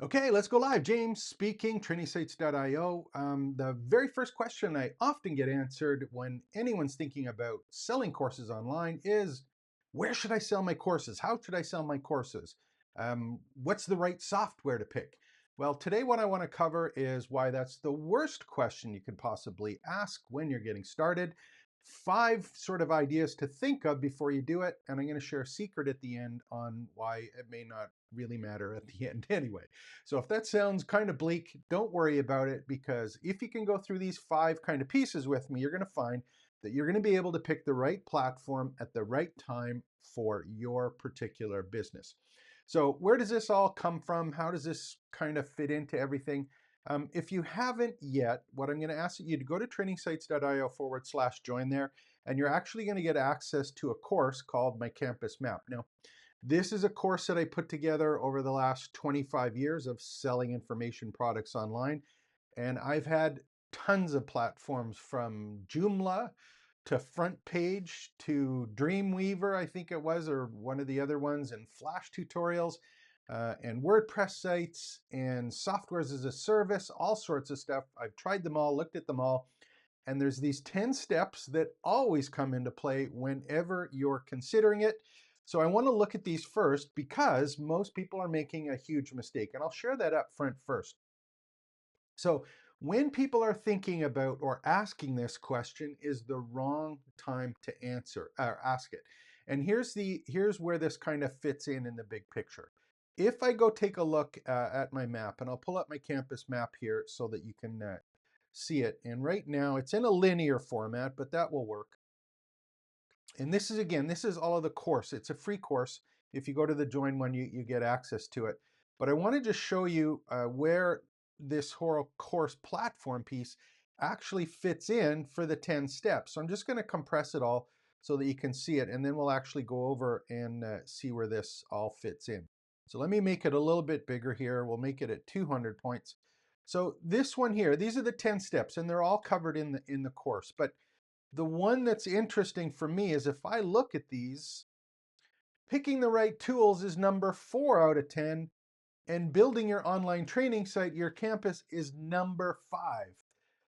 Okay, let's go live. James speaking, TriniSites.io. The very first question I often get answered when anyone's thinking about selling courses online is, where should I sell my courses? How should I sell my courses? What's the right software to pick? Well, today what I want to cover is why that's the worst question you could possibly ask when you're getting started. 5 sort of ideas to think of before you do it, and I'm going to share a secret at the end on why it may not really matter at the end anyway. So if that sounds kind of bleak, don't worry about it, because if you can go through these 5 kind of pieces with me, you're going to find that you're going to be able to pick the right platform at the right time for your particular business. So where does this all come from? How does this kind of fit into everything? If you haven't yet, what I'm going to ask you to go to trainingsites.io/join there, and you're actually going to get access to a course called My Campus Map. Now, this is a course that I put together over the last 25 years of selling information products online. And I've had tons of platforms from Joomla to Front Page to Dreamweaver, I think it was, or one of the other ones, and Flash tutorials, and WordPress sites and softwares as a service, all sorts of stuff. I've tried them all, looked at them all. And there's these 10 steps that always come into play whenever you're considering it. So I want to look at these first because most people are making a huge mistake. And I'll share that up front first. So when people are thinking about or asking this question is the wrong time to answer or ask it. And here's where this kind of fits in the big picture. If I go take a look at my map, and I'll pull up my campus map here so that you can see it. And right now it's in a linear format, but that will work. And this is, again, this is all of the course. It's a free course. If you go to the join one, you get access to it. But I want to just show you where this whole course platform piece actually fits in for the 10 steps. So I'm just going to compress it all so that you can see it. And then we'll actually go over and see where this all fits in. So let me make it a little bit bigger here. We'll make it at 200 points. So this one here, these are the 10 steps, and they're all covered in the course. But the one that's interesting for me is if I look at these, picking the right tools is number 4 out of 10, and building your online training site, your campus, is number 5.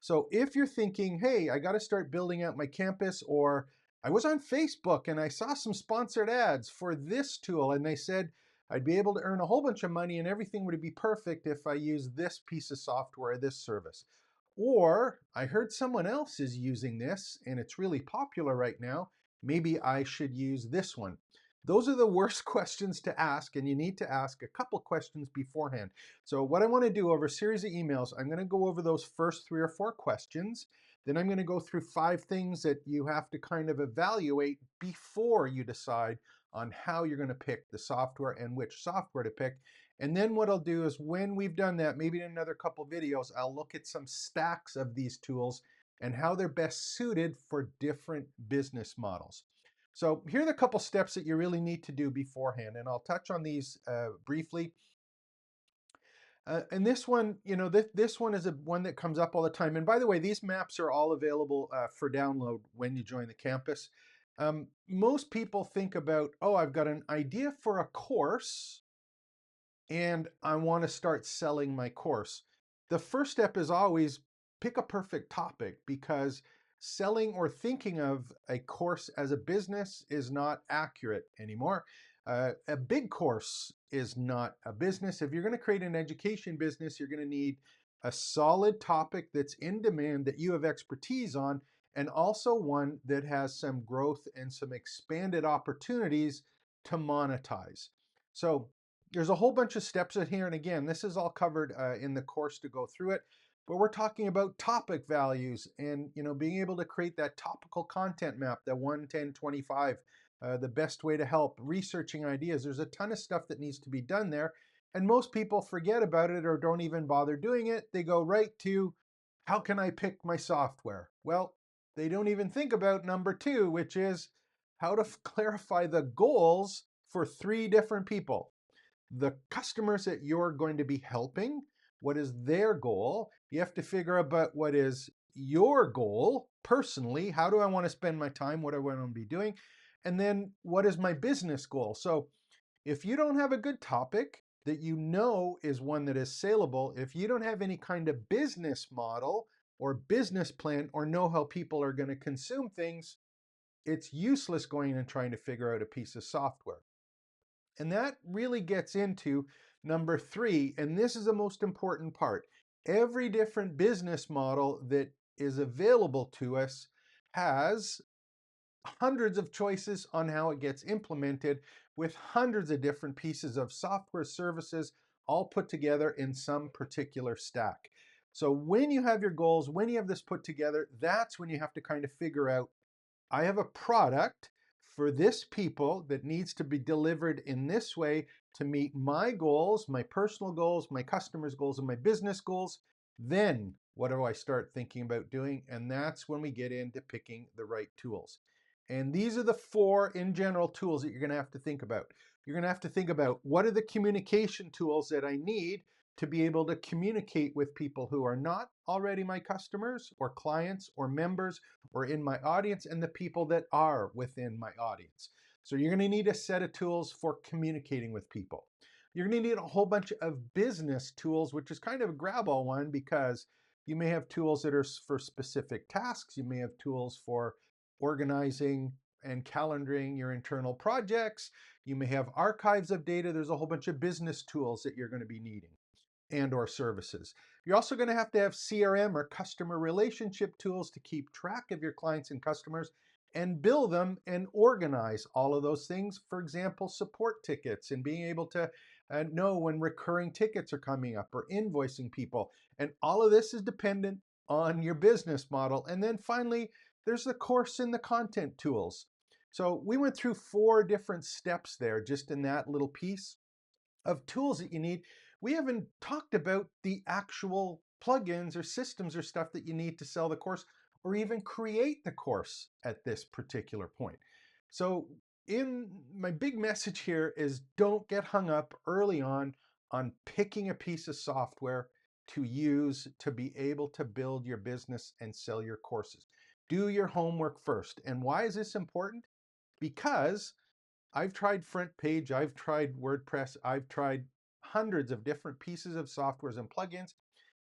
So if you're thinking, hey, I got to start building out my campus, or I was on Facebook and I saw some sponsored ads for this tool and they said I'd be able to earn a whole bunch of money and everything would be perfect if I use this piece of software, this service. Or I heard someone else is using this and it's really popular right now. Maybe I should use this one. Those are the worst questions to ask, and you need to ask a couple questions beforehand. So what I want to do over a series of emails, I'm going to go over those first 3 or 4 questions. Then I'm going to go through 5 things that you have to kind of evaluate before you decide on how you're going to pick the software and which software to pick. And then what I'll do is when we've done that, maybe in another couple videos, I'll look at some stacks of these tools and how they're best suited for different business models. So here are the couple steps that you really need to do beforehand, and I'll touch on these briefly. And this one, this one is one that comes up all the time. And by the way, these maps are all available for download when you join the campus. Most people think about, oh, I've got an idea for a course and I want to start selling my course. The first step is always pick a perfect topic, because selling or thinking of a course as a business is not accurate anymore. A big course is not a business. If you're going to create an education business, you're going to need a solid topic that's in demand, that you have expertise on, and also one that has some growth and some expanded opportunities to monetize. So there's a whole bunch of steps in here, and again, this is all covered in the course to go through it. But we're talking about topic values and being able to create that topical content map, the 1, 10, 25, the best way to help, researching ideas. There's a ton of stuff that needs to be done there, and most people forget about it or don't even bother doing it. They go right to, how can I pick my software? Well, they don't even think about number 2, which is how to clarify the goals for 3 different people. The customers that you're going to be helping, what is their goal? You have to figure out what is your goal personally. How do I want to spend my time? What do I want to be doing? And then what is my business goal? So if you don't have a good topic, that you know is one that is saleable, if you don't have any kind of business model or business plan or know how people are going to consume things, it's useless going and trying to figure out a piece of software. And that really gets into number 3, and this is the most important part. Every different business model that is available to us has hundreds of choices on how it gets implemented, with hundreds of different pieces of software services all put together in some particular stack. So when you have your goals, when you have this put together, that's when you have to kind of figure out, I have a product for this people that needs to be delivered in this way to meet my goals, my personal goals, my customers' goals, and my business goals. Then what do I start thinking about doing? And that's when we get into picking the right tools. And these are the 4 in general tools that you're going to have to think about. You're going to have to think about, what are the communication tools that I need to be able to communicate with people who are not already my customers or clients or members or in my audience, and the people that are within my audience. So you're going to need a set of tools for communicating with people. You're going to need a whole bunch of business tools, which is kind of a grab-all one, because you may have tools that are for specific tasks. You may have tools for organizing and calendaring your internal projects. You may have archives of data. There's a whole bunch of business tools that you're going to be needing and or services. You're also going to have CRM or customer relationship tools to keep track of your clients and customers and bill them and organize all of those things. For example, support tickets and being able to know when recurring tickets are coming up, or invoicing people. And all of this is dependent on your business model. And then finally, there's the course and the content tools. So we went through 4 different steps there just in that little piece of tools that you need. We haven't talked about the actual plugins or systems or stuff that you need to sell the course or even create the course at this particular point. So in my big message here is, don't get hung up early on picking a piece of software to use to be able to build your business and sell your courses. Do your homework first. And why is this important? Because I've tried Front Page, I've tried WordPress, I've tried hundreds of different pieces of softwares and plugins,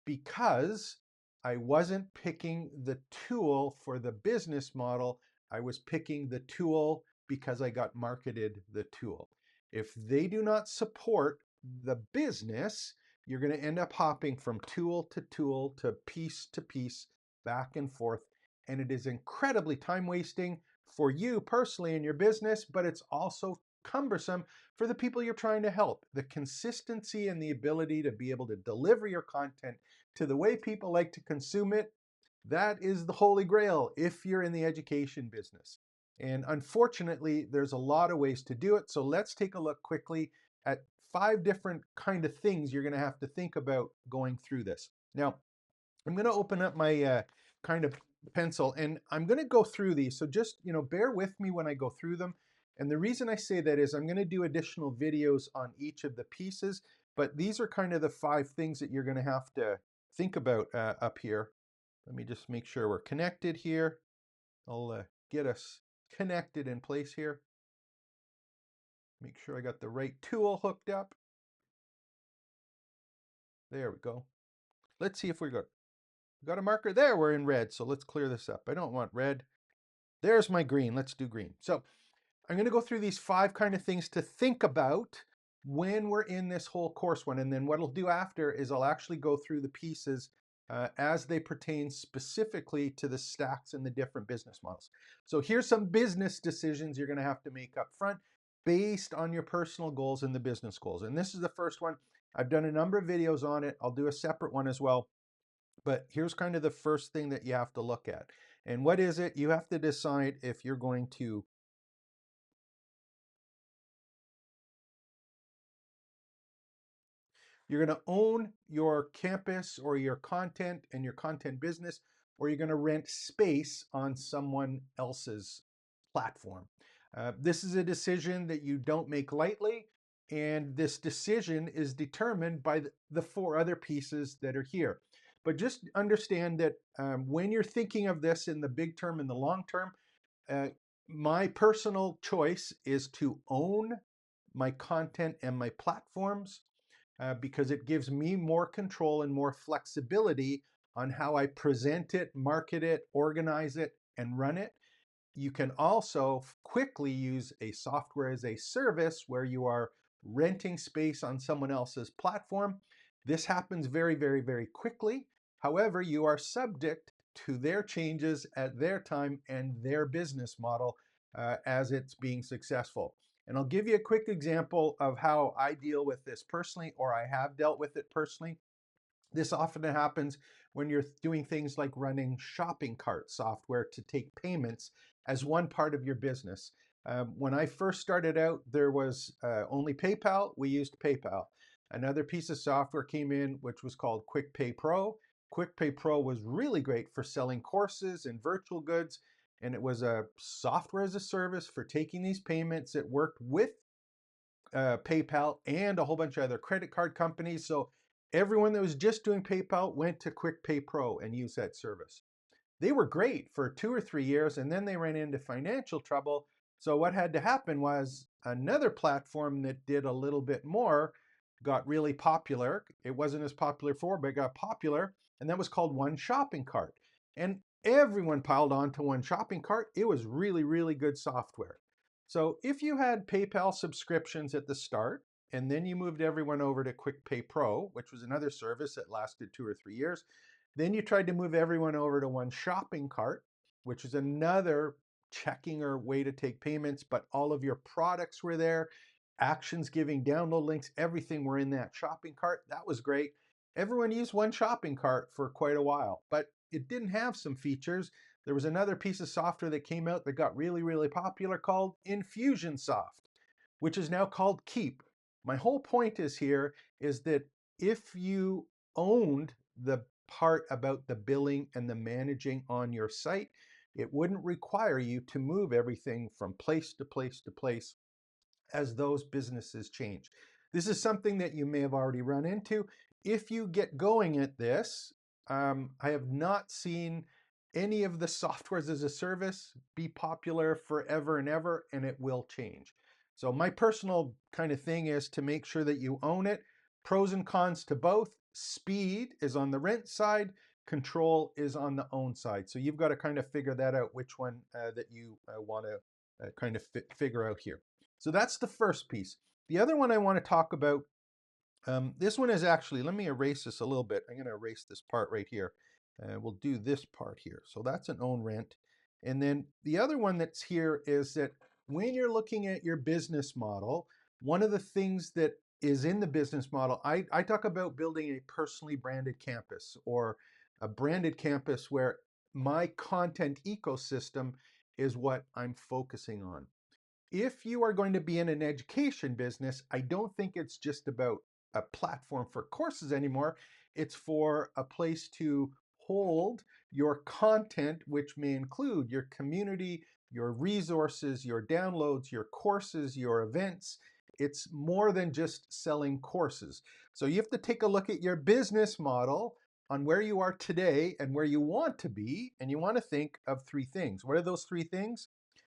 because I wasn't picking the tool for the business model. I was picking the tool because I got marketed the tool. If they do not support the business, you're going to end up hopping from tool to piece, back and forth. And it is incredibly time wasting for you personally in your business, but it's also cumbersome for the people you're trying to help. The consistency and the ability to be able to deliver your content to the way people like to consume it, that is the holy grail if you're in the education business. And unfortunately, there's a lot of ways to do it. So let's take a look quickly at 5 different kind of things you're going to have to think about going through this. Now, I'm going to open up my kind of pencil, and I'm going to go through these. So just, bear with me when I go through them. And the reason I say that is I'm going to do additional videos on each of the pieces, but these are kind of the 5 things that you're going to have to think about up here. Let me just make sure we're connected here. I'll get us connected in place here. Make sure I got the right tool hooked up. There we go. Let's see if we got a marker there. We're in red, so let's clear this up. I don't want red. There's my green. Let's do green. So I'm going to go through these 5 kind of things to think about when we're in this whole course one. And then what I'll do after is I'll actually go through the pieces as they pertain specifically to the stacks and the different business models. So here's some business decisions you're going to have to make up front based on your personal goals and the business goals. And this is the first one. I've done a number of videos on it. I'll do a separate one as well. But here's kind of the first thing that you have to look at. And what is it? You have to decide if you're going to own your campus or your content and your content business, or you're going to rent space on someone else's platform. This is a decision that you don't make lightly, and this decision is determined by the 4 other pieces that are here. But just understand that when you're thinking of this in the big term and the long term, my personal choice is to own my content and my platforms. because it gives me more control and more flexibility on how I present it, market it, organize it, and run it. You can also quickly use a software as a service where you are renting space on someone else's platform. This happens very, very, very quickly. However, you are subject to their changes at their time and their business model as it's being successful. And I'll give you a quick example of how I deal with this personally, or I have dealt with it personally. This often happens when you're doing things like running shopping cart software to take payments as one part of your business. When I first started out, there was only PayPal. We used PayPal. Another piece of software came in, which was called QuickPay Pro. QuickPay Pro was really great for selling courses and virtual goods, and it was a software as a service for taking these payments. It worked with PayPal and a whole bunch of other credit card companies. So everyone that was just doing PayPal went to QuickPay Pro and used that service. They were great for 2 or 3 years, and then they ran into financial trouble. So what had to happen was another platform that did a little bit more got really popular. It wasn't as popular before, but it got popular, and that was called One Shopping Cart. And everyone piled onto One Shopping Cart. It was really, really good software. So if you had PayPal subscriptions at the start, and then you moved everyone over to QuickPay Pro, which was another service that lasted 2 or 3 years, then you tried to move everyone over to One Shopping Cart, which is another checking or way to take payments, but all of your products were there, actions, giving, download links, everything were in that shopping cart. That was great. Everyone used One Shopping Cart for quite a while, but it didn't have some features. There was another piece of software that came out that got really, really popular called Infusionsoft, which is now called Keep. My whole point is here is that if you owned the part about the billing and the managing on your site, it wouldn't require you to move everything from place to place to place as those businesses change. This is something that you may have already run into. If you get going at this, I have not seen any of the softwares as a service be popular forever and ever, and it will change. So my personal kind of thing is to make sure that you own it. Pros and cons to both. Speed is on the rent side, control is on the own side. So you've got to kind of figure that out, which one that you want to kind of figure out here. So that's the first piece. The other one I want to talk about, this one is actually, let me erase this a little bit. I'm going to erase this part right here. We'll do this part here. So that's an own rent. And then the other one that's here is that when you're looking at your business model, one of the things that is in the business model, I talk about building a personally branded campus, or a branded campus where my content ecosystem is what I'm focusing on. If you are going to be in an education business, I don't think it's just about a platform for courses anymore. It's for a place to hold your content, which may include your community, your resources, your downloads, your courses, your events. It's more than just selling courses. So you have to take a look at your business model on where you are today and where you want to be, and you want to think of three things. What are those three things?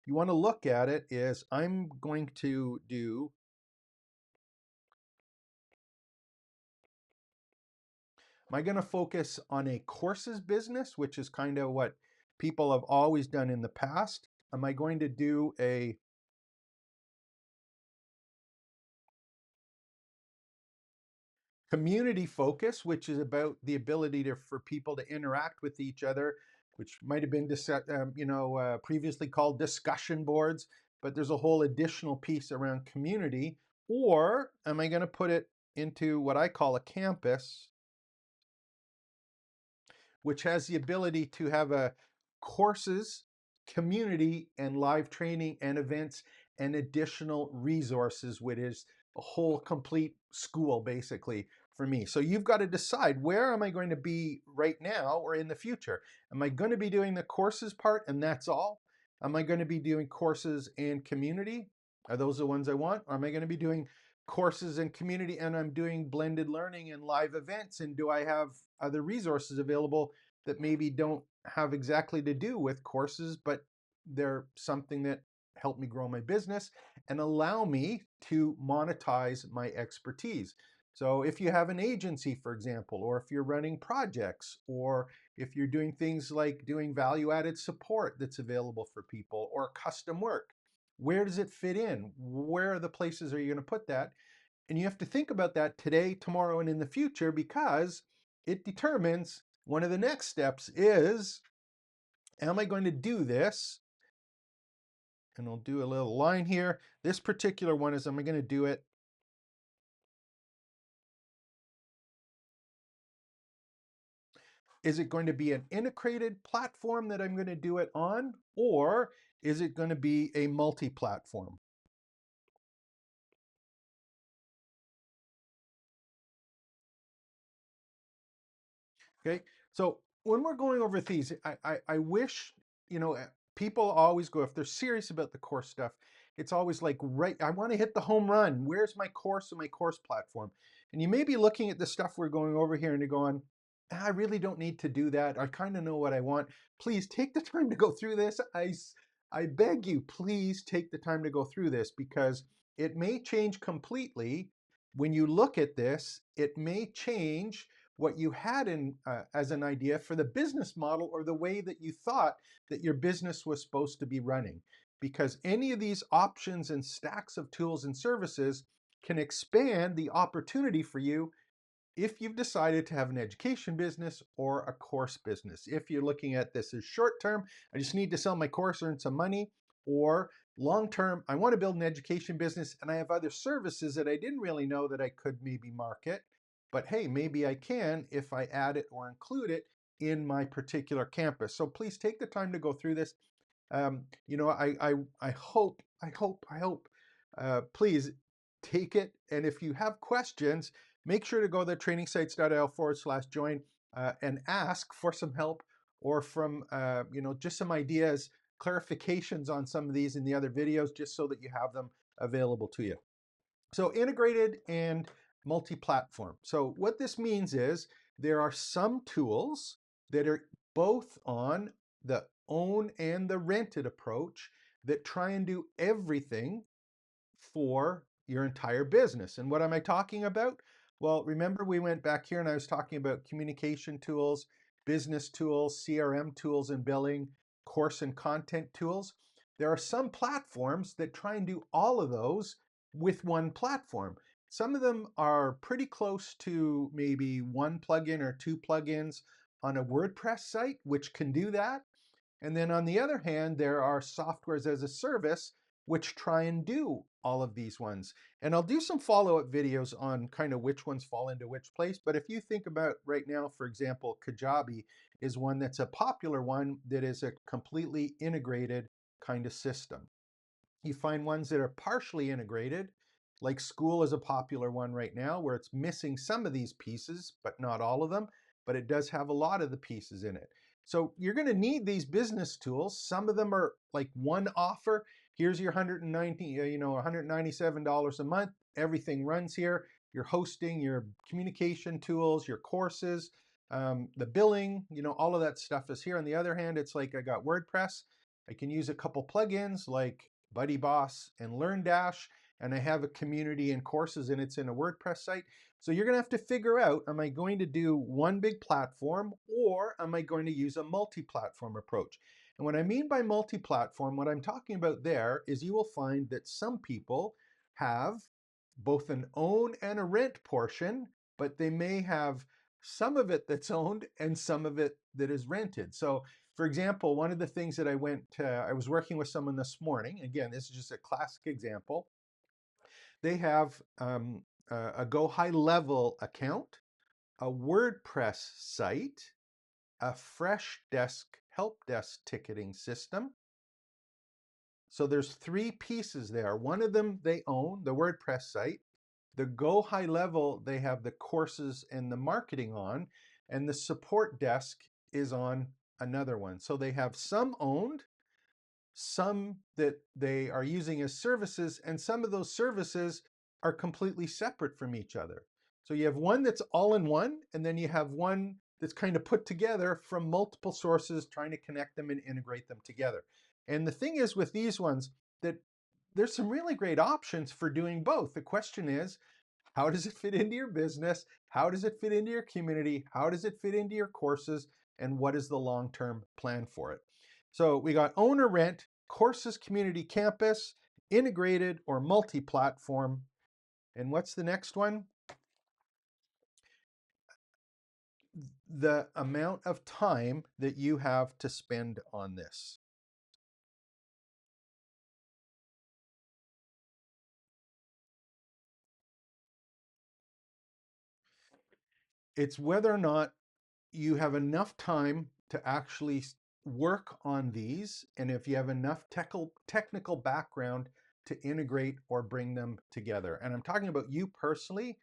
You want to look at it is, I'm going to do, am I going to focus on a courses business, which is kind of what people have always done in the past? Am I going to do a community focus, which is about the ability for people to interact with each other, which might have been previously called discussion boards, but there's a whole additional piece around community? Or am I going to put it into what I call a campus, which has the ability to have a courses, community, and live training and events and additional resources, which is a whole complete school basically for me. So you've got to decide, where am I going to be right now or in the future? Am I going to be doing the courses part and that's all? Am I going to be doing courses and community? Are those the ones I want? Or am I going to be doing courses and community and I'm doing blended learning and live events? And do I have other resources available that maybe don't have exactly to do with courses, but they're something that help me grow my business and allow me to monetize my expertise? So if you have an agency, for example, or if you're running projects, or if you're doing things like doing value-added support that's available for people, or custom work, where does it fit in? Where are the places are you going to put that? And you have to think about that today, tomorrow, and in the future, because it determines one of the next steps is, am I going to do this? And I'll do a little line here. This particular one is, am I going to do it? Is it going to be an integrated platform that I'm going to do it on? Or is it going to be a multi-platform? Okay, so when we're going over these, I wish, people always go, if they're serious about the course stuff, it's always like, right, I want to hit the home run. Where's my course and my course platform? And you may be looking at the stuff we're going over here and you're going, I really don't need to do that. I kind of know what I want. Please take the time to go through this. I beg you, please take the time to go through this, because it may change completely. When you look at this, it may change what you had in as an idea for the business model, or the way that you thought that your business was supposed to be running. Because any of these options and stacks of tools and services can expand the opportunity for you if you've decided to have an education business or a course business. If you're looking at this as short term, I just need to sell my course, earn some money, or long term, I want to build an education business and I have other services that I didn't really know that I could maybe market, but hey, maybe I can if I add it or include it in my particular campus. So please take the time to go through this. I hope, please take it. And if you have questions, make sure to go to trainingsites.il/join and ask for some help, or from, just some ideas, clarifications on some of these in the other videos, just so that you have them available to you. So integrated and multi-platform. So what this means is there are some tools that are both on the own and the rented approach that try and do everything for your entire business. And what am I talking about? Well, remember we went back here and I was talking about communication tools, business tools, CRM tools and billing, course and content tools. There are some platforms that try and do all of those with one platform. Some of them are pretty close to maybe one plugin or two plugins on a WordPress site, which can do that. And then on the other hand, there are softwares as a service which try and do all of these ones. And I'll do some follow-up videos on kind of which ones fall into which place. But if you think about right now, for example, Kajabi is one that's a popular one that is a completely integrated kind of system. You find ones that are partially integrated, like School is a popular one right now, where it's missing some of these pieces, but not all of them, but it does have a lot of the pieces in it. So you're going to need these business tools. Some of them are like one offer. Here's your $197 a month. Everything runs here. Your hosting, your communication tools, your courses, the billing, all of that stuff is here. On the other hand, it's like I got WordPress. I can use a couple plugins like Buddy Boss and LearnDash, and I have a community and courses, and it's in a WordPress site. So you're going to have to figure out, am I going to do one big platform, or am I going to use a multi-platform approach? And what I mean by multi-platform, what I'm talking about there is you will find that some people have both an own and a rent portion, but they may have some of it that's owned and some of it that is rented. So for example, one of the things that I was working with someone this morning, again, this is just a classic example. They have a Go High Level account, a WordPress site, a Fresh Desk help desk ticketing system. So there's three pieces there. One of them they own, the WordPress site. The Go High Level, they have the courses and the marketing on, and the support desk is on another one. So they have some owned, some that they are using as services, and some of those services are completely separate from each other. So you have one that's all in one, and then you have one that's kind of put together from multiple sources, trying to connect them and integrate them together. And the thing is with these ones that there's some really great options for doing both. The question is, How does it fit into your business? How does it fit into your community? How does it fit into your courses? And what is the long-term plan for it? So we got own or rent, courses, community, campus, integrated or multi-platform. And what's the next one? The amount of time that you have to spend on this. It's whether or not you have enough time to actually work on these, and if you have enough technical background to integrate or bring them together. And I'm talking about you personally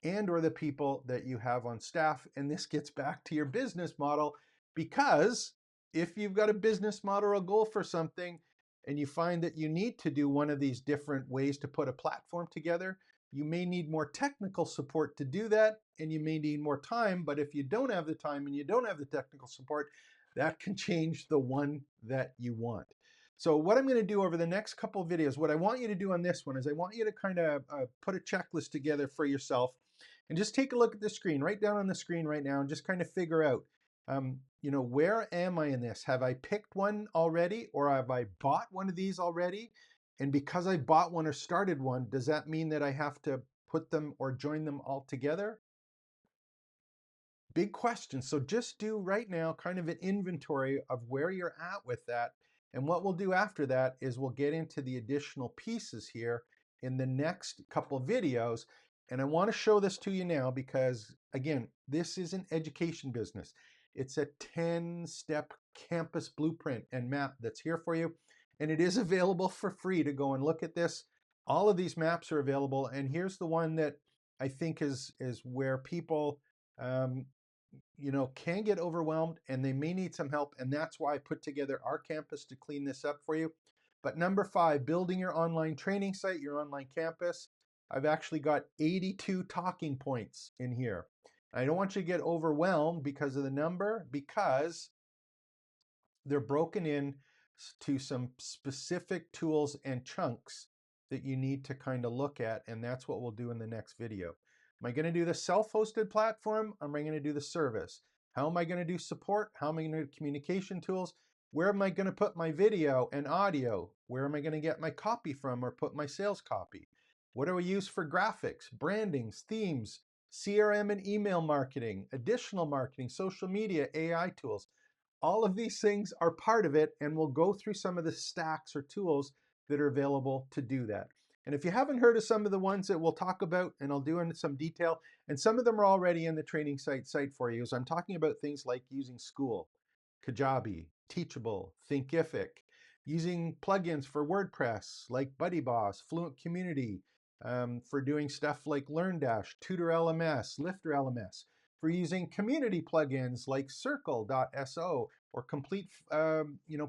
and or the people that you have on staff. And this gets back to your business model, because if you've got a business model or a goal for something and you find that you need to do one of these different ways to put a platform together, you may need more technical support to do that, and you may need more time. But if you don't have the time and you don't have the technical support, that can change the one that you want. So what I'm going to do over the next couple of videos, what I want you to do on this one is I want you to kind of put a checklist together for yourself, and just take a look at the screen, right down on the screen right now, and just kind of figure out, where am I in this? Have I picked one already, or have I bought one of these already? And because I bought one or started one, does that mean that I have to put them or join them all together? Big question. So just do right now kind of an inventory of where you're at with that. And what we'll do after that is we'll get into the additional pieces here in the next couple of videos. And I want to show this to you now because, again, this is an education business. It's a 10-step campus blueprint and map that's here for you. And it is available for free to go and look at this. All of these maps are available. And here's the one that I think is where people um, can get overwhelmed and they may need some help. And that's why I put together our campus to clean this up for you. But number 5, building your online training site, your online campus. I've actually got 82 talking points in here. I don't want you to get overwhelmed because of the number, because they're broken in to some specific tools and chunks that you need to kind of look at, and that's what we'll do in the next video. Am I going to do the self-hosted platform? Or am I going to do the service? How am I going to do support? How am I going to do communication tools? Where am I going to put my video and audio? Where am I going to get my copy from or put my sales copy? What do I use for graphics, brandings, themes, CRM and email marketing, additional marketing, social media, AI tools? All of these things are part of it, and we'll go through some of the stacks or tools that are available to do that. And if you haven't heard of some of the ones that we'll talk about, and I'll do in some detail, and some of them are already in the training site for you, so I'm talking about things like using School, Kajabi, Teachable, Thinkific, using plugins for WordPress like BuddyBoss, Fluent Community, for doing stuff like LearnDash, Tutor LMS, Lifter LMS, for using community plugins like Circle.so or complete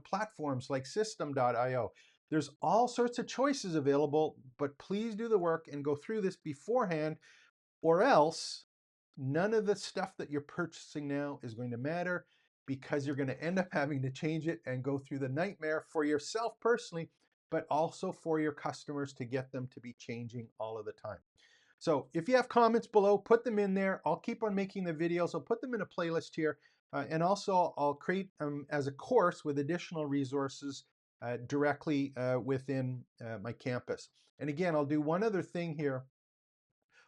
platforms like System.io. There's all sorts of choices available, but please do the work and go through this beforehand, or else none of the stuff that you're purchasing now is going to matter, because you're going to end up having to change it and go through the nightmare for yourself personally, but also for your customers to get them to be changing all of the time. So if you have comments below, put them in there. I'll keep on making the videos. I'll put them in a playlist here. And also I'll create as a course with additional resources directly within my campus. And again, I'll do one other thing here.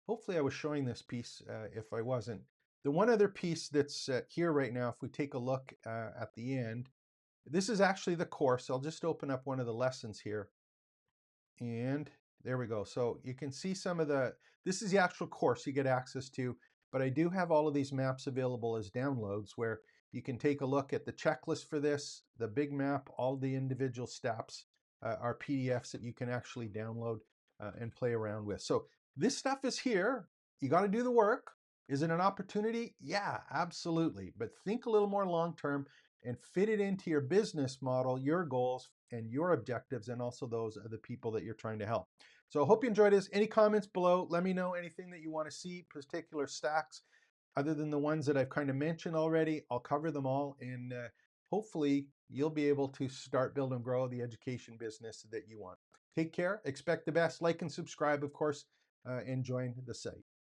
Hopefully I was showing this piece if I wasn't. The one other piece that's here right now, if we take a look at the end, this is actually the course. I'll just open up one of the lessons here. And there we go. So you can see some of this is the actual course you get access to, but I do have all of these maps available as downloads where you can take a look at the checklist for this, the big map, all the individual steps are PDFs that you can actually download and play around with. So this stuff is here. You got to do the work. Is it an opportunity? Yeah, absolutely. But think a little more long-term and fit it into your business model, your goals, and your objectives, and also those of the people that you're trying to help. So I hope you enjoyed this. Any comments below? Let me know anything that you want to see, particular stacks, other than the ones that I've kind of mentioned already. I'll cover them all, and hopefully you'll be able to start, build, and grow the education business that you want. Take care. Expect the best. Like and subscribe, of course. and join the site.